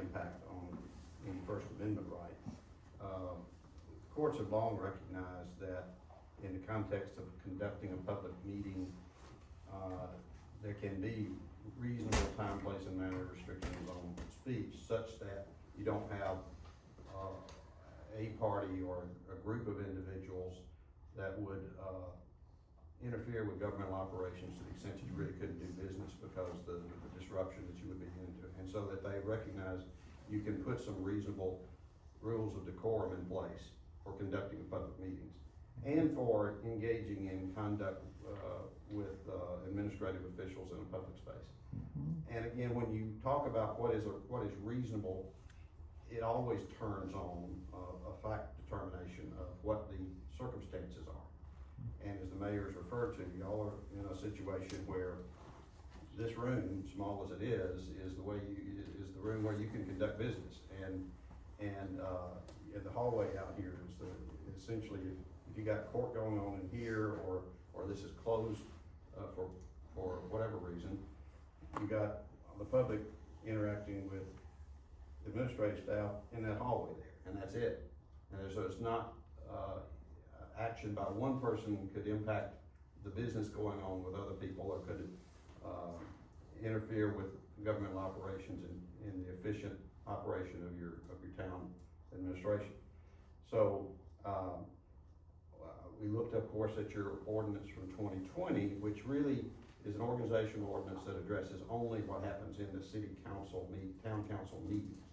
impact on any First Amendment right. Courts have long recognized that in the context of conducting a public meeting, there can be reasonable time, place, and manner restrictions on speech such that you don't have a party or a group of individuals that would interfere with governmental operations to the extent that you really couldn't do business because the disruption that you would be into. And so that they recognize you can put some reasonable rules of decorum in place for conducting public meetings and for engaging in conduct with administrative officials in a public space. And again, when you talk about what is reasonable, it always turns on a fact determination of what the circumstances are. And as the mayor's referred to, y'all are in a situation where this room, small as it is the room where you can conduct business. And the hallway out here is essentially, if you got court going on in here, or this is closed for whatever reason, you got the public interacting with administrative staff in that hallway there, and that's it. And so it's not action by one person could impact the business going on with other people, or could interfere with governmental operations in the efficient operation of your town administration. So we looked, of course, at your ordinance from 2020, which really is an organizational ordinance that addresses only what happens in the city council town council meetings.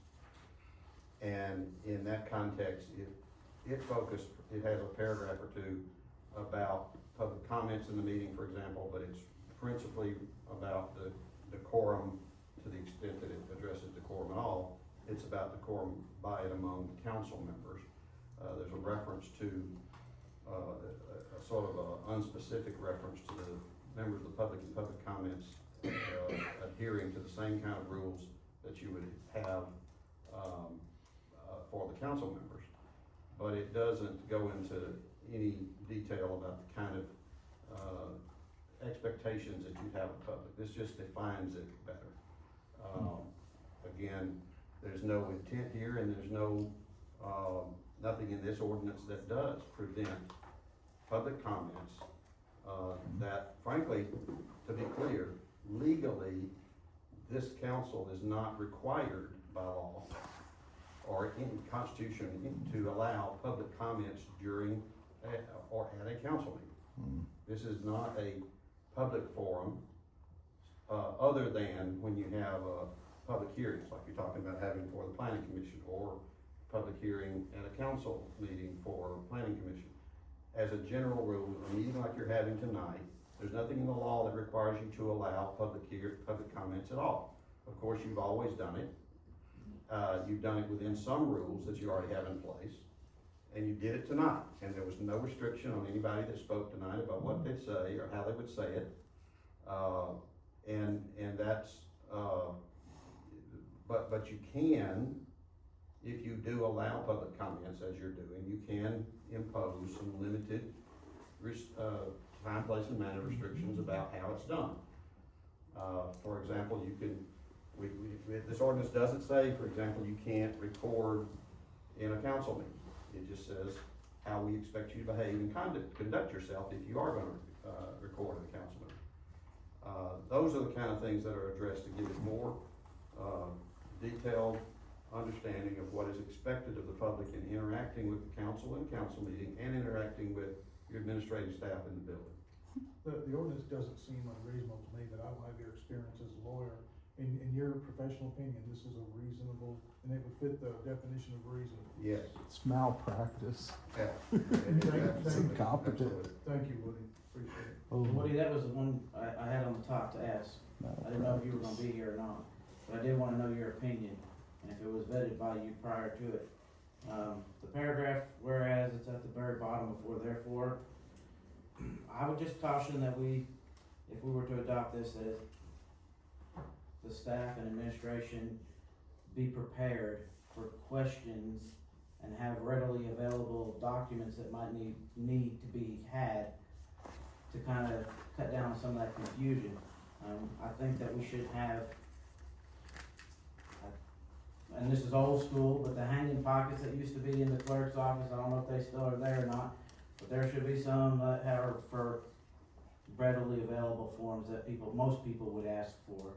And in that context, it has a paragraph or two about public comments in the meeting, for example, but it's principally about the decorum to the extent that it addresses decorum at all. It's about decorum by and among council members. There's a reference to a sort of a unspecific reference to the members of the public and public comments adhering to the same kind of rules that you would have for the council members. But it doesn't go into any detail about the kind of expectations that you have of the public. This just defines it better. Again, there's no intent here, and there's no nothing in this ordinance that does prevent public comments that, frankly, to be clear, legally, this council is not required by law or in Constitution to allow public comments during or at a council meeting. This is not a public forum other than when you have public hearings, like you're talking about having for the planning commission, or public hearing at a council meeting for planning commission. As a general rule, a meeting like you're having tonight, there's nothing in the law that requires you to allow public comments at all. Of course, you've always done it. You've done it within some rules that you already have in place, and you did it tonight. And there was no restriction on anybody that spoke tonight about what they'd say or how they would say it. And that's, but you can, if you do allow public comments as you're doing, you can impose some limited time, place, and manner restrictions about how it's done. For example, you can, this ordinance doesn't say, for example, you can't record in a council meeting. It just says how we expect you to behave and conduct yourself if you are going to record in a council meeting. Those are the kind of things that are addressed to give it more detailed understanding of what is expected of the public in interacting with the council and council meeting, and interacting with your administrative staff in the building. The ordinance doesn't seem unreasonable to me, but I don't have your experience as a lawyer. In your professional opinion, this is a reasonable, and it would fit the definition of reasonable. Yes. It's malpractice. Yeah. It's incompetent. Thank you, Woody, appreciate it. Woody, that was the one I had on the top to ask. I didn't know if you were gonna be here or not, but I did wanna know your opinion, and if it was vetted by you prior to it. The paragraph, whereas, it's at the very bottom before therefore. I would just caution that if we were to adopt this, that the staff and administration be prepared for questions and have readily available documents that might need to be had to kind of cut down on some of that confusion. I think that we should have, and and this is old school, but the hanging pockets that used to be in the clerk's office, I don't know if they still are there or not, but there should be some that are for readily available forms that most people would ask for.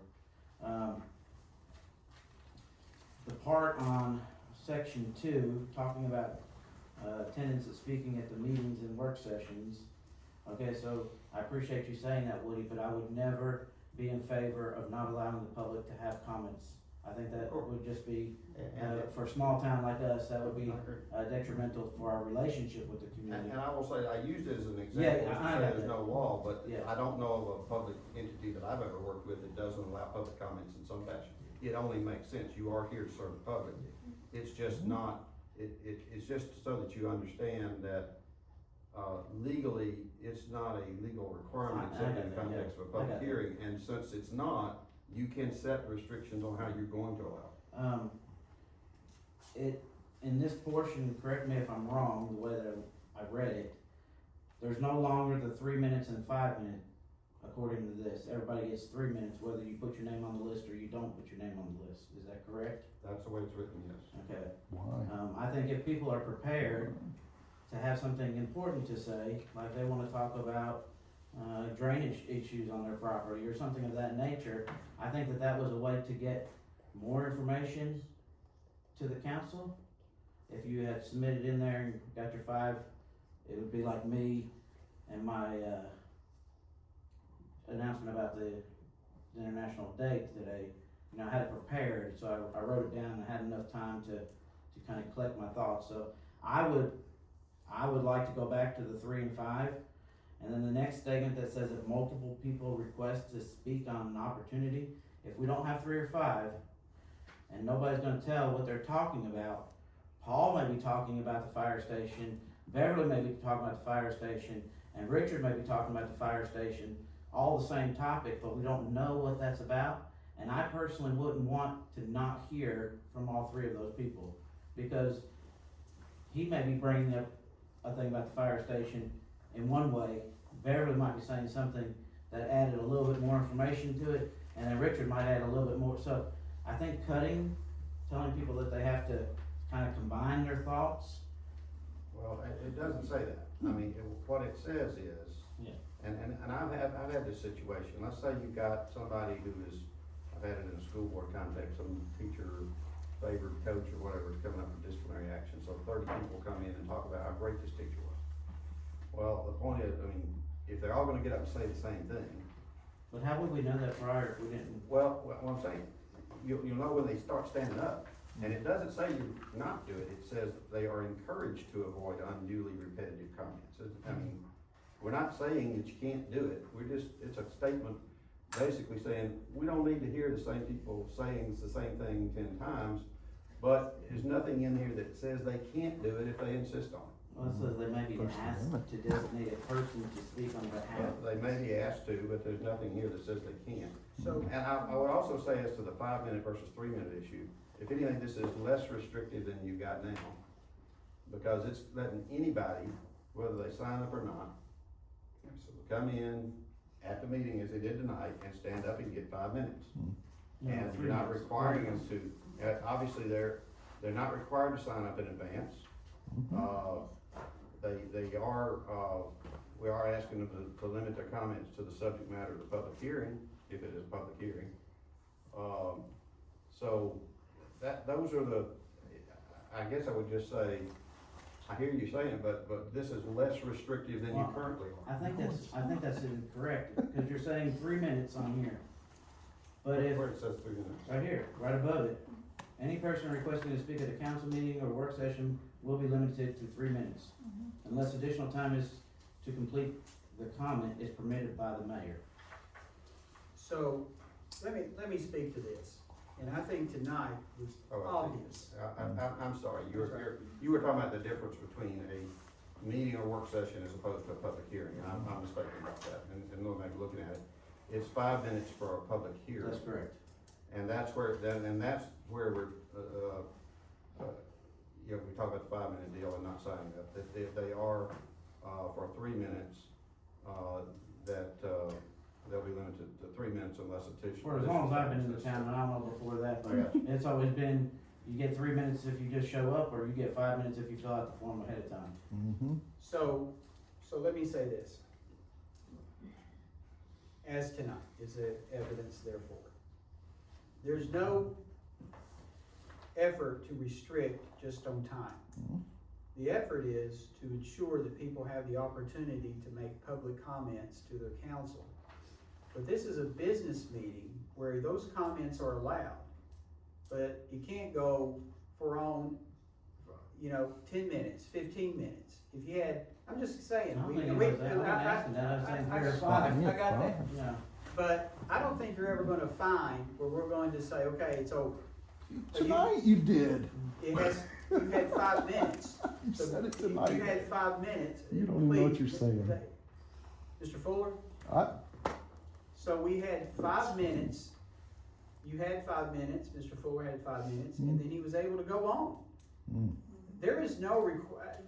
The part on section 2, talking about attendance at speaking at the meetings and work sessions. Okay, so I appreciate you saying that, Woody, but I would never be in favor of not allowing the public to have comments. I think that would just be, for a small town like us, that would be detrimental for our relationship with the community. And I will say, I used it as an Yeah, example, I to say got there's that. no law, but Yeah. I don't know of a public entity that I've ever worked with that doesn't allow public comments in some fashion. It only makes sense, you are here to serve the public. It's just not, it's just so that you understand that, legally, it's not a legal requirement I set in got the that, context yeah. of a I public got that. hearing, and since it's not, you can set restrictions on how you're going to allow. In this portion, correct me if I'm wrong, the way that I read it, there's no longer the 3 minutes and 5 minute, according to this. Everybody gets 3 minutes, whether you put your name on the list or you don't put your name on the list. Is that correct? That's the way it's written, yes. Okay. Why? I think if people are prepared to have something important to say, like they wanna talk about, drainage issues on their property or something of that nature, I think that that was a way to get more information to the council. If you had submitted in there and got your 5, it would be like me and my, announcement about the international date today. You know, I had it prepared, so I wrote it down and had enough time to kind of collect my thoughts. So I would like to go back to the 3 and 5, and then the next statement that says if multiple people request to speak on an opportunity, if we don't have 3 or 5, and nobody's gonna tell what they're talking about, Paul may be talking about the fire station, Beverly may be talking about the fire station, and Richard may be talking about the fire station, all the same topic, but we don't know what that's about. And I personally wouldn't want to not hear from all 3 of those people, because he may be bringing up a thing about the fire station in one way, Beverly might be saying something that added a little bit more information to it, and then Richard might add a little bit more. So I think telling people that they have to kind of combine their thoughts. Well, it doesn't say that. I mean, what it says is, Yeah. and I've had this situation. Let's say you've got somebody who is, I've had it in a school board context, some teacher, favored coach or whatever is coming up for disciplinary action. So 30 people come in and talk about how great this teacher was. Well, the point is, I mean, if they're all gonna get up and say the same thing, But how would we know that prior if we didn't? well, what I'm saying, you'll know when they start standing up. And it doesn't say you not do it, it says they are encouraged to avoid unduly repetitive comments. I mean, we're not saying that you can't do it, it's a statement basically saying, we don't need to hear the same people saying the same thing 10 times, but there's nothing in here that says they can't do it if they insist on it. Well, it says they may be asked to designate a person to speak on behalf. They may be asked to, but there's nothing here that says they can't. So, And I would also say as to the 5-minute versus 3-minute issue, if anything, this is less restrictive than you got now. Because it's letting anybody, whether they sign up or not, come in at the meeting as they did tonight and stand up and get 5 minutes. No, And 3 you're not minutes. requiring them to, obviously they're not required to sign up in advance. We are asking them to limit their comments to the subject matter of the public hearing, if it is a public hearing. So those are I guess I would just say, I hear you saying it, but this is less restrictive than you Well, currently are. I think that's incorrect, because you're saying 3 minutes on here. But if, Where it says 3 minutes. right here, right above it, any person requesting to speak at a council meeting or work session will be limited to 3 minutes, unless additional time is to complete the comment is permitted by the mayor. So, let me speak to this, and I think tonight was Oh, I see. obvious. I'm sorry, you were talking about the difference between a meeting or work session as opposed to a public hearing, and I'm mistaken about that, and looking at it. It's 5 minutes for a public hearing. That's correct. And that's where we're, we talk about the 5-minute deal and not signing up, that they are, for 3 minutes, they'll be limited to 3 minutes unless additional. For as long as I've been in the town, and I don't know before that, I got you. but it's always been, You get 3 minutes if you just show up, or you get 5 minutes if you fill out the form ahead of time. Mm-hmm. So let me say this. As tonight is evidence therefore. There's no effort to restrict just on time. Mhm. The effort is to ensure that people have the opportunity to make public comments to their council. But this is a business meeting where those comments are allowed. But you can't go for 10 minutes, 15 minutes. If you had, I'm just saying. I don't we- think it we- was that. I'm not asking that. I'm saying I- three or I- five. I got that. Yeah. But I don't think you're ever gonna find where we're going to say, okay, it's over. Tonight you did. You had 5 minutes. You So said it You tonight. had 5 minutes. You don't even know what Please, you're saying. Mr. Fuller, I, so we had 5 minutes. You had 5 minutes, Mr. Fuller had 5 minutes, and then he was able to go on. mm, There is no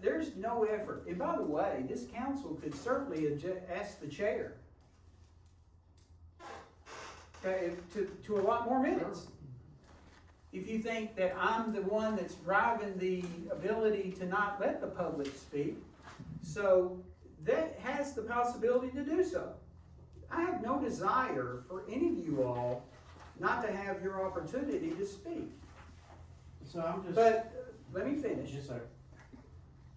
there's no effort. And by the way, this council could certainly ask the chair to a lot more minutes. If you think that I'm the one that's driving the ability to not let the public speak, so that has the possibility to do so. I have no desire for any of you all not to have your opportunity to speak. So I'm just. But, let me finish. Yes, sir.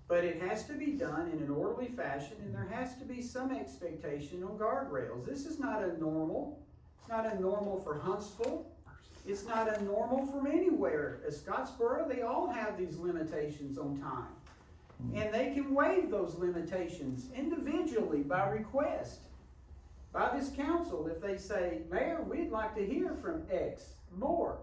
But it has to be done in an orderly fashion, and there has to be some expectation on guardrails. This is not a normal. It's not a normal for Huntsville. It's not a normal from anywhere. At Scottsboro, they all have these limitations on time. And they can waive those limitations individually by request. By this council, if they say, Mayor, we'd like to hear from X more.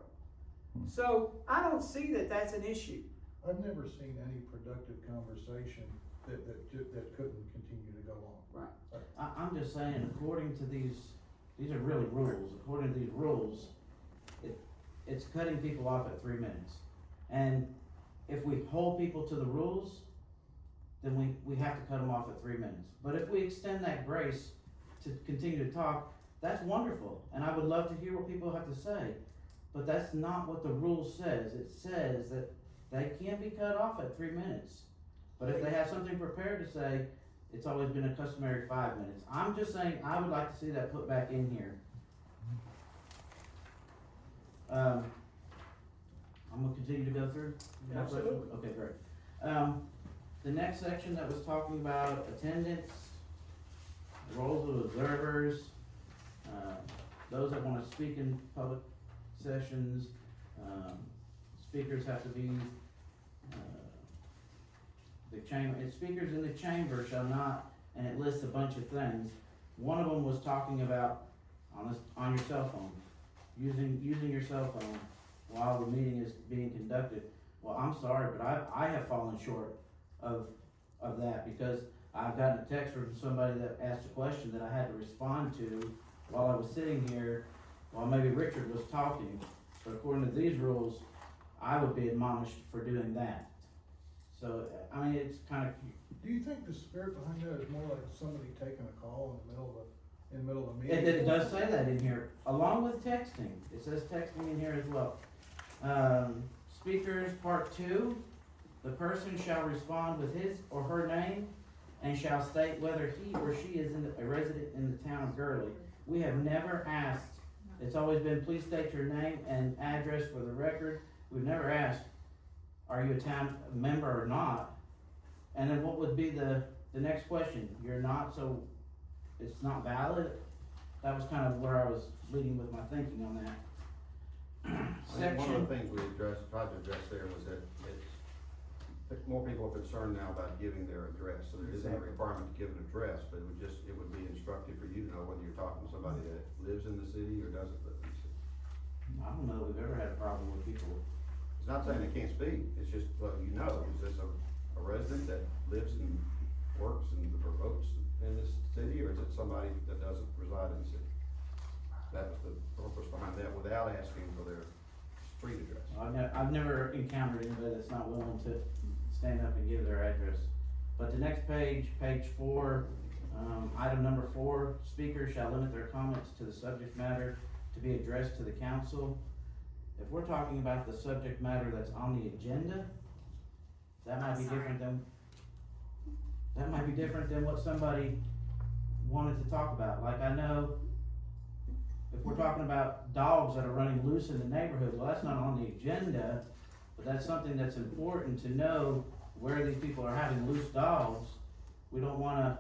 So I don't see that that's an issue. I've never seen any productive conversation that couldn't continue to go on. Right. I'm just saying, according to these are really rules. According to these rules, it's cutting people off at 3 minutes. And if we hold people to the rules, then we have to cut them off at 3 minutes. But if we extend that grace to continue to talk, that's wonderful. And I would love to hear what people have to say. But that's not what the rule says. It says that they can be cut off at 3 minutes. But if they have something prepared to say, it's always been a customary 5 minutes. I'm just saying, I would like to see that put back in here. I'm gonna continue to go through. Absolutely. Okay, great. The next section that was talking about attendance, the roles of observers, those that wanna speak in public sessions, speakers have to be, speakers in the chamber shall not, and it lists a bunch of things. One of them was talking about on your cell phone, using your cell phone while the meeting is being conducted. Well, I'm sorry, but I have fallen short of that, because I've gotten a text from somebody that asked a question that I had to respond to while I was sitting here, while maybe Richard was talking. But according to these rules, I would be admonished for doing that. So, I mean, it's kind of. Do you think the spirit behind that is more like somebody taking a call in the middle of a meeting? It does say that in here, along with texting. It says texting in here as well. Speakers, part 2, the person shall respond with his or her name and shall state whether he or she is a resident in the town of Gurley. We have never asked, it's always been, please state your name and address for the record. We've never asked, are you a town member or not? And then what would be the next question? You're not, so it's not valid? That was kind of where I was leading with my thinking on that. I think one of the things we tried to address there was that more people are concerned now about giving their address, so there isn't a requirement to give an address, but it would be instructive for you to know whether you're talking to somebody that lives in the city or doesn't live in the city. I don't know that we've ever had a problem with people. It's not saying they can't speak, it's just, well, you know, is this a resident that lives and works and or votes in this city, or is it somebody that doesn't reside in the city? That was the purpose behind that, without asking for their street address. I've never encountered anybody that's not willing to stand up and give their address. But the next page, page 4, item number 4, speakers shall limit their comments to the subject matter to be addressed to the council. If we're talking about the subject matter that's on the agenda, that might be different than what somebody wanted to talk about. Like, I know if we're talking about dogs that are running loose in the neighborhood, well, that's not on the agenda, but that's something that's important to know where these people are having loose dogs. We don't wanna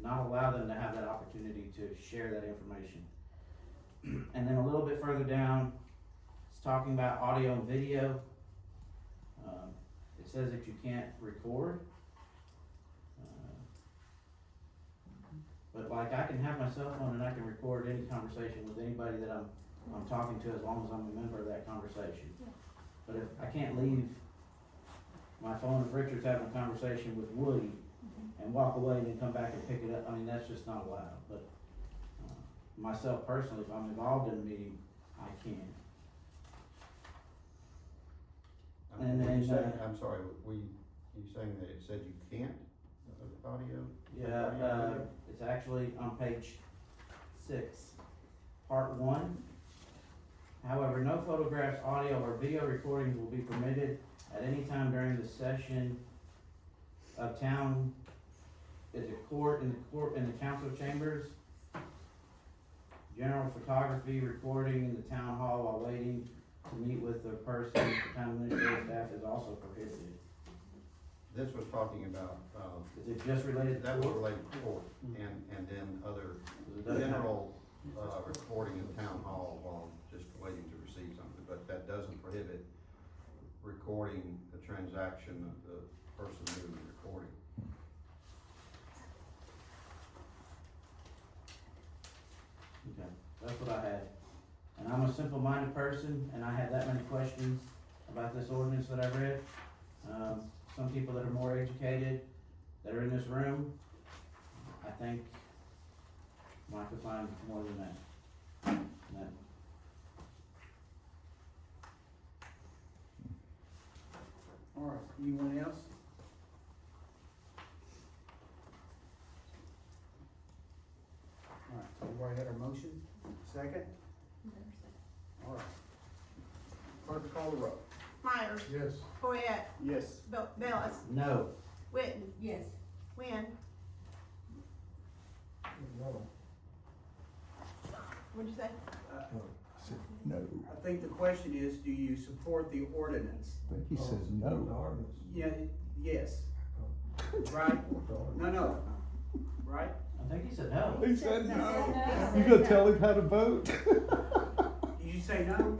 not allow them to have that opportunity to share that information. And then a little bit further down, it's talking about audio and video. It says that you can't record. But like, I can have my cell phone and I can record any conversation with anybody that I'm talking to, as long as I'm a member of that conversation. But if I can't leave my phone, if Richard's having a conversation with Woody and walk away and then come back and pick it up, I mean, that's just not allowed. But myself personally, if I'm involved in a meeting, I can. And then, I'm sorry, you saying that it said you can't, audio? Yeah, it's actually on page 6, part 1. However, no photographs, audio, or video recordings will be permitted at any time during the session of town, is it court, in the council chambers. General photography, recording in the town hall while waiting to meet with the person, the town administrative staff is also prohibited. This was talking about, Is it just related to that was court? related to court, and then other It doesn't have- general, recording in town hall while just waiting to receive something, but that doesn't prohibit recording the transaction of the person doing the recording. Okay, that's what I had. And I'm a simple-minded person, and I had that many questions about this ordinance that I read. Some people that are more educated, that are in this room, I think might could find more than that. And that- All right, anyone else? All right, so everybody had our motion, second? All right. Clerk, call the roll. Myers, Yes. Boyette, Yes. Bellis, No, Witten, Yes. Wynn, No. what'd you say? I said no. I think the question is, do you support the ordinance? I think he said no. Yeah, yes. Right? No, right? I think he said no. He said No. no. You gonna tell him how to vote? Did you say no?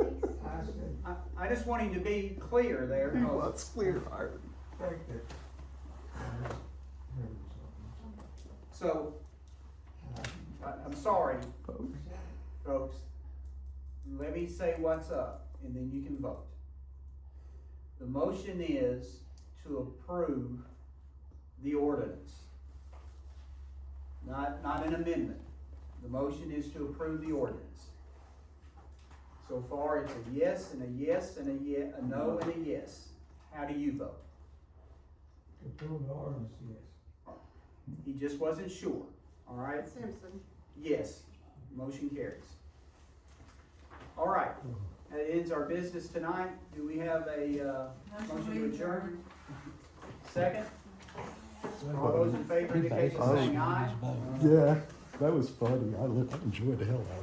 I just want him to be clear there. Well, that's clear. So, I'm sorry, folks. Let me say what's up, and then you can vote. The motion is to approve the ordinance. Not an amendment. The motion is to approve the ordinance. So far, it's a yes and a yes and a no and a yes. How do you vote? Approve the ordinance, yes. He just wasn't sure, all right? Simpson. Yes, motion carries. All right, that ends our business tonight. Do we have a, motion to adjourn? Second? All those in favor indicate by saying aye. Yeah, that was funny. I enjoyed the hell out of it.